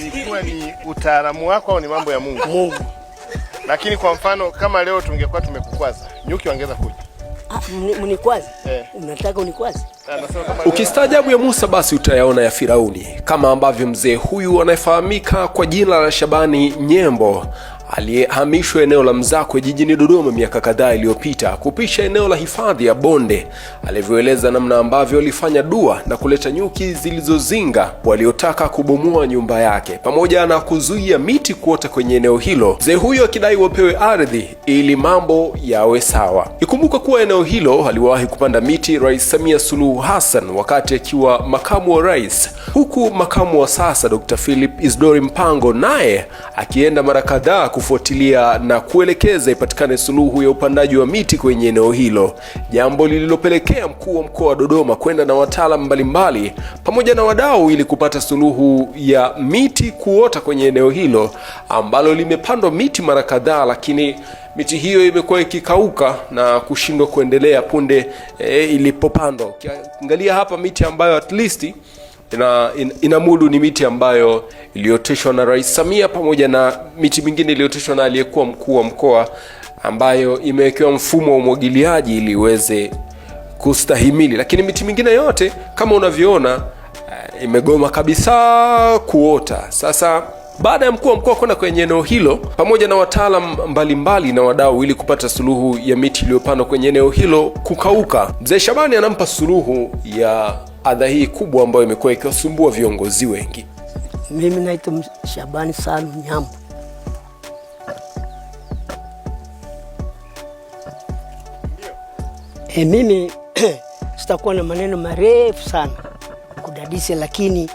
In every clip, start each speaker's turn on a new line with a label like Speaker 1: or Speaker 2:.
Speaker 1: ilikuwa ni utaalamu wako au ni mambo ya Mungu?
Speaker 2: Mungu.
Speaker 1: Lakini kwa mfano kama leo tungekuwa tumekukwaza, nyuki wangeza kuja.
Speaker 2: Mnikwaze? Unataka unikwaze?
Speaker 3: Ukistaajabu ya Musa basi utayaona ya Firauni, kama ambavyo mzee huyu anayefahamika kwa jina la Shabani Nyembo aliyehamishwa eneo la Mzakwe jijini Dodoma miaka kadhaa iliyopita kupisha eneo la hifadhi ya Bonde, alivyoeleza namna ambavyo alifanya dua na kuleta nyuki zilizozinga waliotaka kubomoa nyumba yake pamoja na kuzuia miti kuota kwenye eneo hilo, mzee huyo akidai wapewe ardhi ili mambo yawe sawa. Ikumbuka kuwa eneo hilo aliwahi kupanda miti Rais Samia Suluhu Hassan wakati akiwa makamu wa rais, huku makamu wa sasa Dr. Philip Isdori Mpango naye akienda mara kadhaa kufuatilia na kuelekeza ipatikane suluhu ya upandaji wa miti kwenye eneo hilo, jambo lililopelekea mkuu wa mkoa wa Dodoma kwenda na wataalamu mbalimbali pamoja na wadau ili kupata suluhu ya miti kuota kwenye eneo hilo ambalo limepandwa miti mara kadhaa, lakini miti hiyo imekuwa ikikauka na kushindwa kuendelea punde ilipopandwa. Ukiangalia hapa miti ambayo at least inamudu ni miti ambayo ilioteshwa na Rais Samia pamoja na miti mingine ilioteshwa na aliyekuwa mkuu wa mkoa, ambayo imewekewa mfumo wa umwagiliaji ili iweze kustahimili, lakini miti mingine yote kama unavyoona imegoma kabisa kuota. Sasa baada ya mkuu wa mkoa kwenda kwenye eneo hilo pamoja na wataalamu mbalimbali na wadau ili kupata suluhu ya miti iliyopandwa kwenye eneo hilo kukauka, mzee Shabani anampa suluhu ya adha hii kubwa ambayo imekuwa ikiwasumbua viongozi wengi.
Speaker 2: Mimi naitwa Shabani Salum Nyambo. Mimi sitakuwa na maneno marefu sana kudadisi, lakini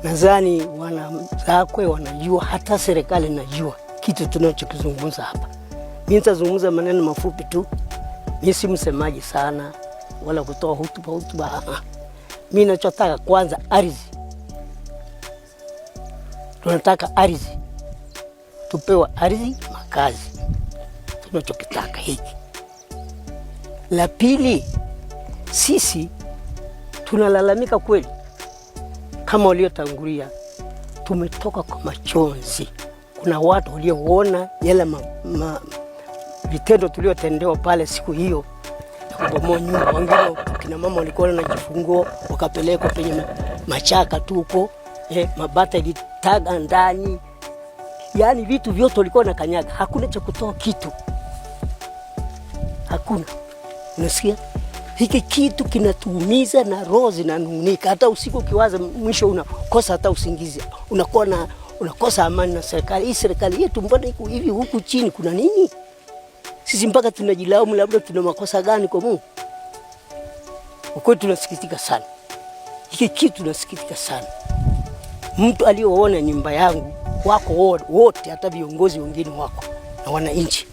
Speaker 2: nadhani wana Mzakwe wanajua, hata serikali inajua kitu tunachokizungumza hapa. Mimi nitazungumza maneno mafupi tu. Mimi si msemaji sana wala kutoa hotuba. Mimi nachotaka kwanza ardhi. Tunataka ardhi. Tupewa ardhi, makazi. Tunachokitaka hiki. La pili, sisi tunalalamika kweli. Kama waliotangulia, tumetoka kwa machozi. Kuna watu walioona yale vitendo tuliotendewa pale siku hiyo kubomoa nyumba. Wengine kina mama walikuwa na kifungo wakapelekwa kwenye machaka tu huko, mabata ilitaga ndani. Yaani vitu vyote walikuwa na kanyaga, hakuna cha kutoa kitu. Hakuna. Unasikia? Hiki kitu kinatuumiza na roho zinanunika. Hata usiku ukiwaza mwisho unakosa hata usingizi. Unakosa amani na serikali. Hii serikali yetu mbona iko hivi huku chini, kuna nini? Sisi mpaka tunajilaumu labda tuna makosa gani kwa Mungu? Ukweli tunasikitika sana. Hiki kitu tunasikitika sana. Mtu aliyoona nyumba yangu wako wote, hata viongozi wengine wako na wananchi.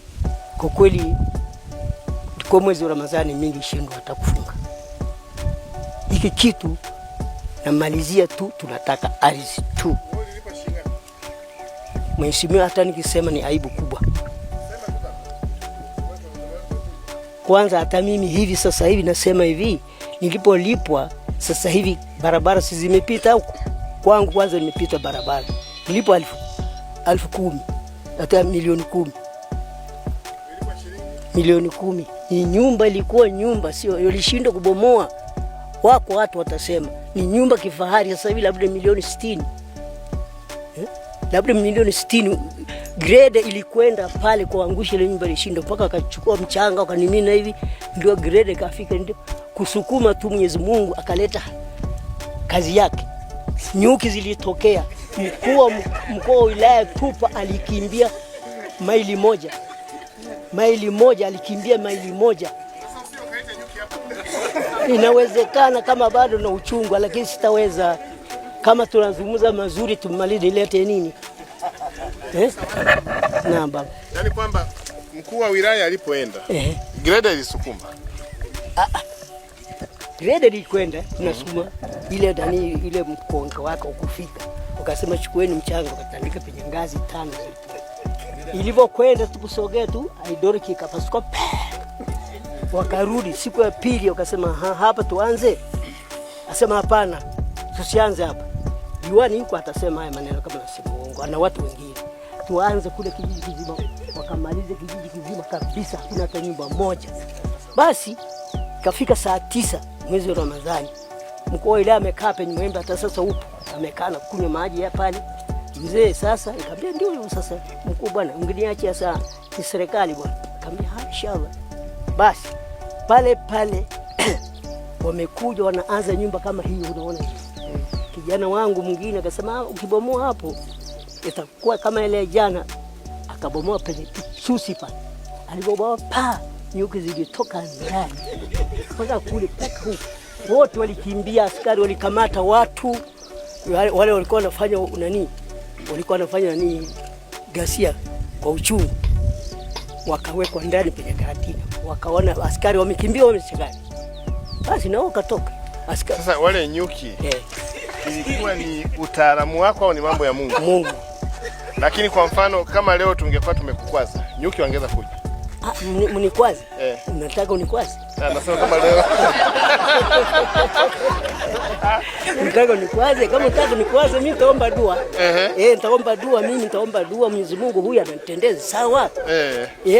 Speaker 2: Kwa kweli kwa mwezi wa Ramadhani mingi shindwa hata kufunga. Hiki kitu namalizia tu, tunataka ardhi tu. Mheshimiwa, hata nikisema ni aibu kubwa. Kwanza hata mimi hivi sasa hivi nasema hivi, nilipolipwa sasa hivi barabara si zimepita huko. Kwangu kwanza nimepita barabara. Nilipo 10,000 hata milioni 10. Milioni 10. Ni nyumba, ilikuwa nyumba, sio ilishindwa kubomoa. Wako watu watasema ni nyumba kifahari, sasa hivi labda milioni 60. Labda milioni 60. Grade ilikwenda pale kuangusha ile nyumba, ilishindwa mpaka akachukua mchanga akanimina hivi, ndio grade kafika, ndio kusukuma tu Mwenyezi Mungu akaleta kazi yake. Nyuki zilitokea. Mkuu wa wilaya Tupa alikimbia maili moja, alikimbia maili moja. Inawezekana kama bado na uchungu, lakini sitaweza. Kama tunazungumza mazuri tumalize ilete nini? Na baba.
Speaker 1: Yaani kwamba mkuu wa wilaya alipoenda, grade ilisukuma.
Speaker 2: Grade ilikwenda, tunasukuma ile mkongo wako ukufika. Ukasema chukueni mchanga, ukatandika penye ngazi 5. Ilivyokwenda tukusogea tu, aidori kikapasuka. Wakarudi siku ya pili wakasema hapa tuanze. Asema hapana, tusianze hapa. diwani yuko atasema haya maneno kama nasema uongo, ana watu wengine. Tuanze kule kijiji kizima, wakamalize kijiji kizima kabisa, hakuna hata nyumba moja. Basi kafika saa 9 mwezi wa Ramadhani, mkuu wa wilaya amekaa penye mwembe, hata sasa upo amekaa na kunywa maji ya pale. Mzee sasa nikamwambia ndio sasa mkuu bwana, ungeniachia saa ni serikali bwana. Nikamwambia inshallah. Basi pale pale wamekuja wanaanza nyumba kama hii unaona hii. Kijana wangu mwingine akasema ukibomoa hapo itakuwa kama ile jana, akabomoa penye susi pale. Alibomoa nyuki zilitoka ndani mpaka kule paka huko. Wote walikimbia, askari walikamata watu wale walikuwa wanafanya nani, ghasia kwa uchungu, wakawekwa ndani penye karatini. Wakaona askari wamekimbia wameshikana, basi nao katoka askari.
Speaker 1: Sasa wale nyuki ilikuwa ni utaalamu wako au ni mambo ya Mungu?
Speaker 2: Mungu.
Speaker 1: Lakini kwa mfano kama leo tungekuwa tumekukwaza, nyuki wangeza kuja.
Speaker 2: Mnikwaze? Unataka unikwaze?
Speaker 1: Nasema kama leo.
Speaker 2: Unataka unikwaze? Kama unataka unikwaze mimi nitaomba dua. Nitaomba dua, mimi nitaomba dua Mwenyezi Mungu huyu ananitendeza sawa.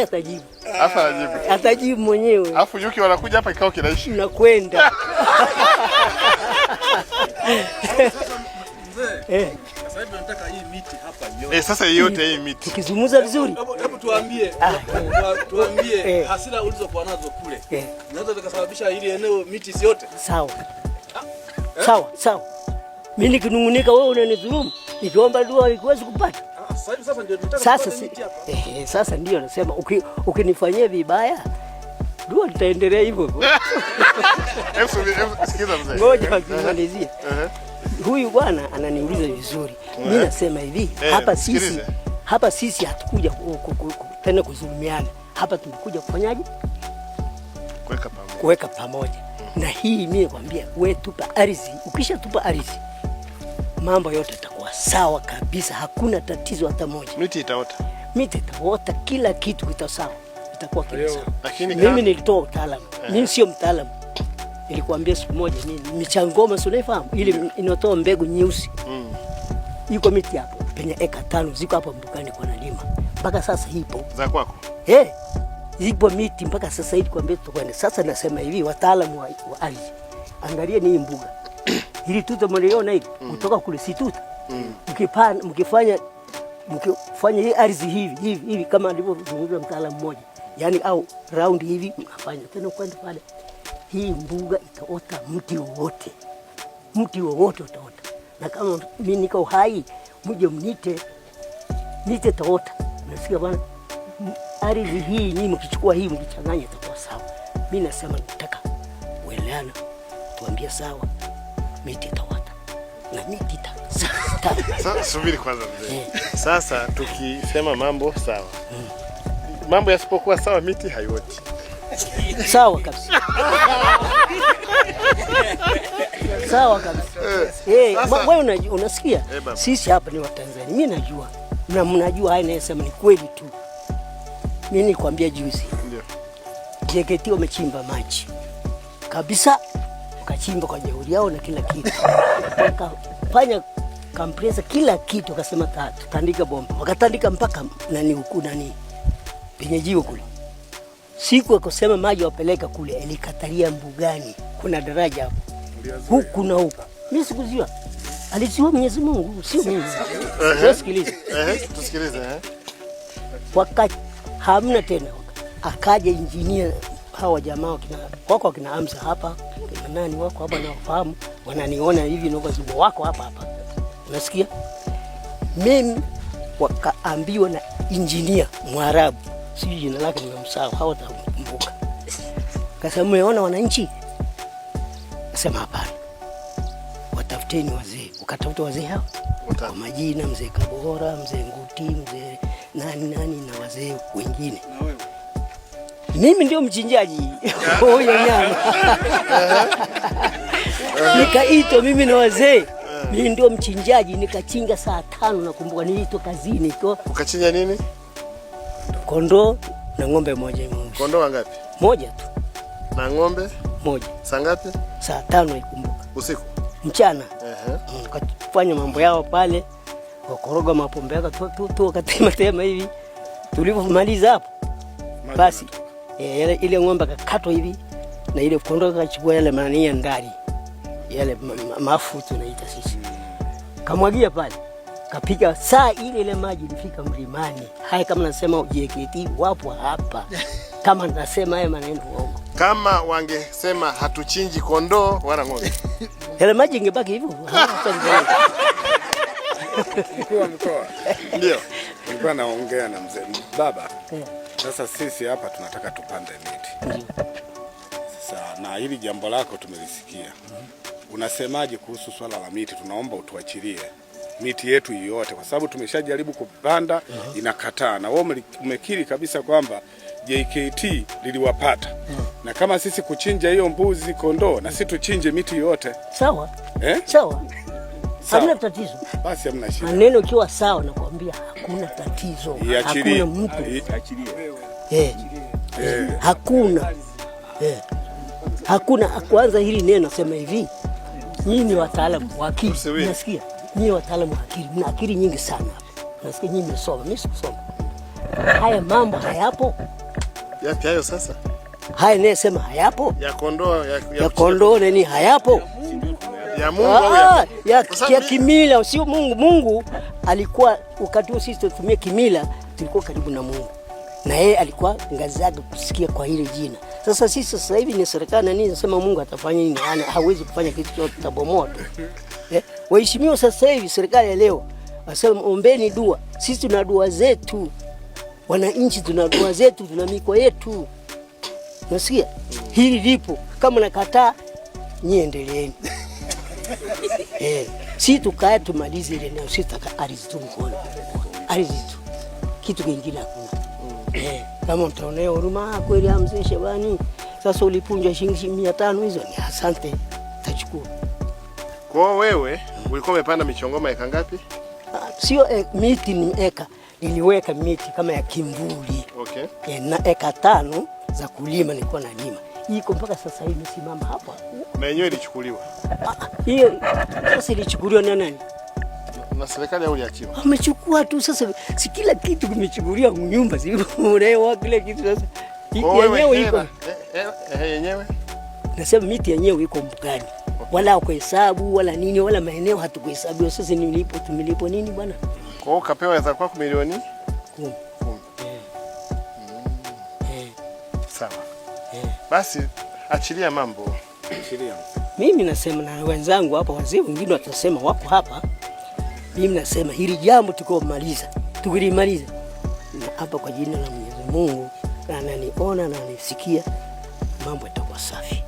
Speaker 2: Atajibu. Atajibu mwenyewe.
Speaker 1: Alafu nyuki wanakuja hapa kikao kinaishi.
Speaker 2: Nakwenda.
Speaker 4: Sasa hivi tunataka hii miti hapa yote.
Speaker 1: Sasa yote hii miti.
Speaker 2: Tukizungumza vizuri.
Speaker 4: Hebu tuambie hasira ulizokuwa nazo kule. Unaweza kusababisha ili eneo miti yote.
Speaker 2: Sawa. Sawa. Mimi nikinungunika wewe unanidhulumu. Nikiomba dua huwezi kupata.
Speaker 4: Sasa ndio tunataka
Speaker 2: miti hapa. Sasa ndio nasema ukinifanyia vibaya dua litaendelea hivyo.
Speaker 1: Sikiza mzee.
Speaker 2: Ngoja nimalizie. Huyu bwana ananiuliza vizuri. Mimi nasema hivi, hapa sisi hatukuja tena kuzulumiana. Hapa tumekuja kufanyaje? Kuweka pamoja. Na hii mimi nakwambia, wewe tupa ardhi, ukishatupa ardhi mambo yote yatakuwa sawa kabisa, hakuna tatizo hata moja.
Speaker 1: Miti itaota, kila kitu kitasawa. Itakuwa kila sawa. Lakini
Speaker 2: mimi nilitoa utaalamu. Mimi sio mtaalamu. Nilikwambia siku moja michangoma unafahamu ile inatoa mbegu nyeusi. Yuko miti hapo penye eka 5 ziko hapo mbukani kwa nalima. Mpaka sasa ipo.
Speaker 1: Za kwako?
Speaker 2: Ipo miti mpaka sasa hivi kwambia tukwenda. Sasa nasema hivi wataalamu wa ardhi. Angalia ni mbuga. Hili tuta mliona hili kutoka kule si tuta. Mkifanya hii ardhi hivi kama alivyozungumza mtaalamu mmoja. Yaani au round hivi mkafanya tena kwenda pale. Hii mbuga itaota mti wowote utaota. Na kama mimi niko hai, mje mnite taota. Nasikia bwana, ardhi hii nyinyi mkichukua hii mkichanganya itakuwa sawa. Mimi nasema nataka uelewana, tuambie sawa, miti itaota na miti
Speaker 1: Sasa subiri kwanza mzee. Sasa tukisema mambo sawa. Mambo yasipokuwa sawa miti haioti.
Speaker 2: Sawa kabisa. Sawa kabisa. Wewe unasikia? Sisi hapa ni Watanzania. Mimi najua. Na mnajua haya nasema ni kweli tu. Mimi nikwambia juzi. Ndio. JKT wamechimba maji. Kabisa. Wakachimba kwa jeuri yao na kila kitu. Wakafanya compressor kila kitu, wakasema tutandika bomba. Wakatandika mpaka huku penye jiwe kule. Siku akosema maji wapeleka kule, elikatalia mbugani. Kuna daraja hapo. Huku na huku. Mimi sikujua. Alisiwa Mwenyezi Mungu, sio mimi. Tusikilize.
Speaker 1: Tusikilize.
Speaker 2: Hamna tena. Akaja engineer hawa jamaa kina Hamza hapa, kina nani wako hapa na wafahamu, wananiona hivi na wazibu wako hapa. Unasikia? Mimi wakaambiwa na engineer Mwarabu. Sijui jina lake nimemsahau, hawatakumbuka. Kasema umeona wananchi? Nasema hapana. Watafuteni wazee. Ukatafuta wazee hao. Kwa majina, mzee Kabora, mzee Nguti, mzee nani na wazee wengine. Na wewe? Mimi ndio mchinjaji. Huyo nyama. Nikaitwa mimi na wazee. Mimi ndio mchinjaji, nikachinja saa 5 nakumbuka nilitoka kazini.
Speaker 1: Ukachinja nini?
Speaker 2: Kondoo na ng'ombe moja.
Speaker 1: Kondoo wangapi?
Speaker 2: Moja tu.
Speaker 1: Na ng'ombe?
Speaker 2: Moja.
Speaker 1: Saa ngapi?
Speaker 2: Saa 5 ikumbuka.
Speaker 1: Usiku?
Speaker 2: Mchana. Wakafanya mambo yao pale, wakoroga mapombe yao tu wakatema hivi. Tulipomaliza hapo basi ile ng'ombe akakatwa hivi na ile kondoo akachukua yale manania ndani yale mafu tunaita sisi, kamwagia pale, kapika saa ile maji ilifika mlimani. Haya, kama nasema JKT wapo hapa, kama nasema haya maneno uongo.
Speaker 1: Kama wangesema hatuchinji kondoo wala ng'ombe,
Speaker 2: yale maji ingebaki hivyo.
Speaker 5: Mkuu wa mkoa,
Speaker 1: ndio
Speaker 5: nilikuwa naongea na mzee baba. Sasa sisi hapa tunataka tupande miti. Sasa na hili jambo lako tumelisikia. Unasemaje kuhusu swala la miti? Tunaomba utuachilie miti yetu yote, kwa sababu tumeshajaribu kupanda inakataa, na wewe umekiri kabisa kwamba JKT liliwapata. Na kama sisi kuchinja hiyo mbuzi kondoo, na sisi tuchinje miti yote.
Speaker 2: Sawa? Sawa. Hamna tatizo.
Speaker 5: Basi hamna shida.
Speaker 2: Maneno kiwa sawa, nakwambia hakuna tatizo. Hakuna mtu. Hakuna. Hakuna. Kwanza hili neno nasema hivi. Nyinyi ni wataalamu wa akili. Unasikia? Nyinyi wataalamu wa akili. Mna akili nyingi sana. Unasikia, nyinyi mmesoma, mimi sikusoma. Haya mambo hayapo.
Speaker 1: Yapi hayo sasa?
Speaker 2: Haya nasema hayapo.
Speaker 1: Ya kondoo
Speaker 2: ya kondoo nini hayapo?
Speaker 1: Ya Mungu au
Speaker 2: ya kimila, sio Mungu. Mungu alikuwa wakati huo sisi tutumie kimila, tulikuwa karibu na Mungu. Na yeye alikuwa ngazi yake kusikia kwa ile jina. Sasa sisi sasa hivi ni serikali na nini nasema Mungu atafanya nini? Hawezi kufanya kitu chochote, tabomoa. Waheshimiwa, sasa hivi serikali ya leo wasema ombeni dua. Sisi tuna dua zetu. Wananchi tuna dua zetu, tuna mikoa yetu. Nasikia? Hili lipo. Kama nakataa, niendeleeni. Si tukae tumalize ile na sisi taka ardhi tu mkono. Ardhi tu. Kitu kingine hakuna. Kama utaonea huruma kweli mzee Shabani, sasa ulipunja shilingi 500 hizo, ni asante, tachukua.
Speaker 1: Kwa wewe ulikuwa umepanda michongoma eka ngapi?
Speaker 2: Sio miti ni eka. Niliweka miti kama ya kimvuli.
Speaker 1: Okay.
Speaker 2: Na eka 5 za kulima nilikuwa nalima. Iko mpaka sasa hivi nisimama hapa.
Speaker 1: Na yenyewe ilichukuliwa.
Speaker 2: Hiyo sasa ilichukuliwa na nani?
Speaker 1: Na serikali au iliachiwa?
Speaker 2: Amechukua tu sasa, si kila kitu kimechukuliwa, nyumba zimeonewa, kila kitu sasa. Yenyewe iko.
Speaker 1: Yenyewe?
Speaker 2: Nasema miti yenyewe iko mbugani. Wala kuhesabu wala nini wala maeneo hatukuhesabu. Sasa nilipo tumilipo nini bwana?
Speaker 1: Kwa hiyo kapewa za kwako milioni 10. Sawa. Basi achilia mambo.
Speaker 5: Achilia.
Speaker 2: Mimi nasema na wenzangu hapa, wazee wengine watasema wako hapa. Mimi nasema hili jambo tukomaliza. Tukilimaliza na hapa kwa jina la Mwenyezi Mungu, ananiona na anisikia, mambo yatakuwa safi.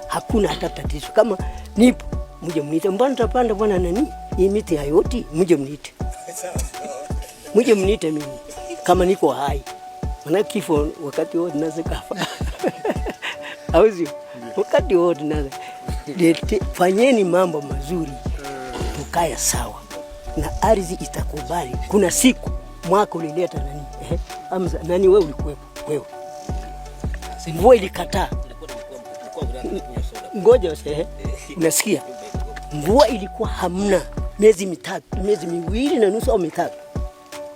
Speaker 2: Hakuna hata tatizo. Kama nipo mje mniite, mbona tutapanda bwana nani? Hii miti hayoti, mje mniite. Mje mniite mimi kama niko hai. Maana kifo wakati wote naweza kafa. Hauzi. Wakati wote naweza. Fanyeni mambo mazuri. Tukaya sawa. Na ardhi itakubali. Kuna siku mwaka ulileta nani? Amza nani wewe ulikuwepo? Wewe. Mvua ilikataa. Ngoja usihe. Unasikia? Mvua ilikuwa hamna miezi mitatu, miezi miwili na nusu au mitatu.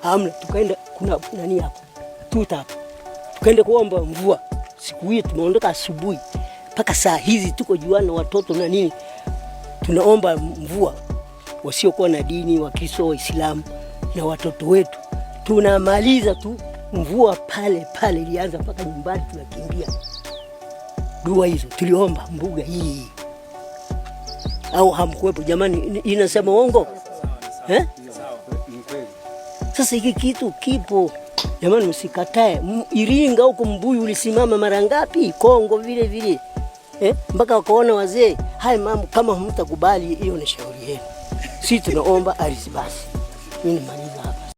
Speaker 2: Hamna. Tukaenda kuna nani hapo? Tuta. Tukaenda kuomba mvua. Siku hiyo tumeondoka asubuhi. Paka saa hizi tuko juana watoto na nini. Tunaomba mvua. Wasiokuwa na dini, Wakristo, Waislamu na watoto wetu. Tunamaliza tu mvua pale ilianza mpaka nyumbani tunakimbia. Dua hizo tuliomba mbuga hii. Au hamkuwepo jamani, inasema uongo? Sasa hiki kitu kipo. Jamani msikatae. Iringa huko Mbuyu ulisimama mara ngapi? Kongo vile vile. Mpaka wakaona wazee, haya mambo kama hamtakubali hiyo ni shauri yenu. Sisi tunaomba ardhi basi. Mimi nimaliza.